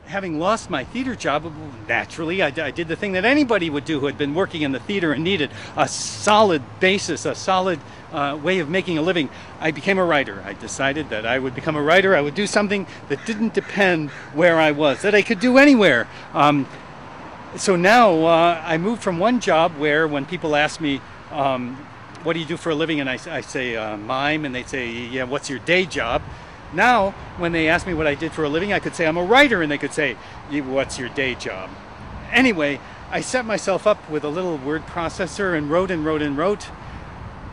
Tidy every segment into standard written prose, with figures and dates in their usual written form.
having lost my theater job, naturally, I did the thing that anybody would do who had been working in the theater and needed a solid basis, a solid way of making a living. I became a writer. I decided that I would become a writer. I would do something that didn't depend where I was, that I could do anywhere. So now I moved from one job where when people ask me, what do you do for a living? And I say, mime, and they say, yeah, what's your day job? Now, when they ask me what I did for a living, I could say I'm a writer, and they could say, what's your day job? Anyway, I set myself up with a little word processor and wrote and wrote and wrote.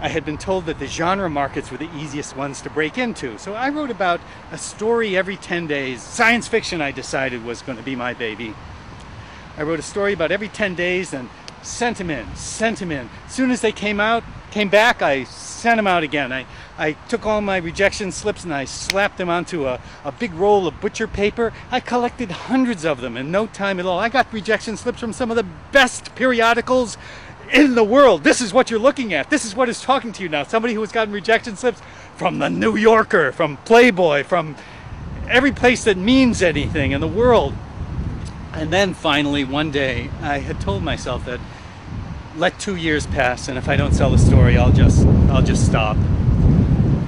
I had been told that the genre markets were the easiest ones to break into. So I wrote about a story every 10 days. Science fiction, I decided, was going to be my baby. I wrote a story about every 10 days and sent them in. As soon as they came back, I sent them out again. I took all my rejection slips and I slapped them onto a big roll of butcher paper. I collected hundreds of them in no time at all. I got rejection slips from some of the best periodicals in the world. This is what you're looking at. This is what is talking to you now. Somebody who has gotten rejection slips from the New Yorker, from Playboy, from every place that means anything in the world. And then finally one day I had told myself that let 2 years pass, and if I don't sell the story, I'll just stop.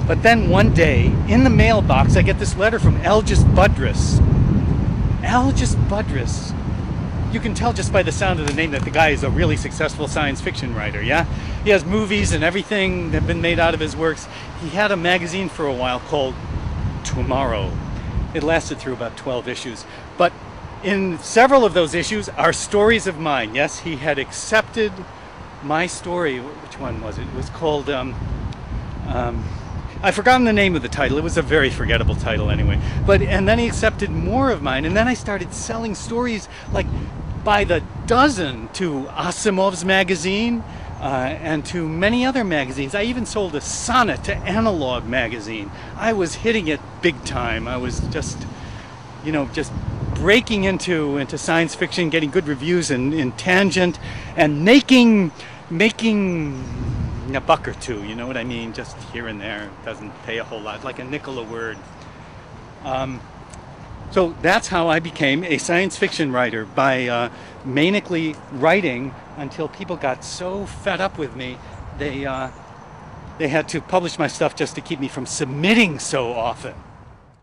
But then one day in the mailbox I get this letter from Elgis Budrus. Elgis Budrus. You can tell just by the sound of the name that the guy is a really successful science fiction writer, yeah? He has movies and everything that have been made out of his works. He had a magazine for a while called Tomorrow. It lasted through about 12 issues. But in several of those issues are stories of mine. Yes, he had accepted my story. Which one was it? It was called, I've forgotten the name of the title. It was a very forgettable title anyway. And then he accepted more of mine, and then I started selling stories like by the dozen to Asimov's magazine and to many other magazines. I even sold a sonnet to Analog magazine. I was hitting it big time. I was just, just breaking into science fiction, getting good reviews in Tangent, and making a buck or two, you know what I mean? Just here and there. It doesn't pay a whole lot, like a nickel a word. So that's how I became a science fiction writer, by manically writing until people got so fed up with me, they had to publish my stuff just to keep me from submitting so often.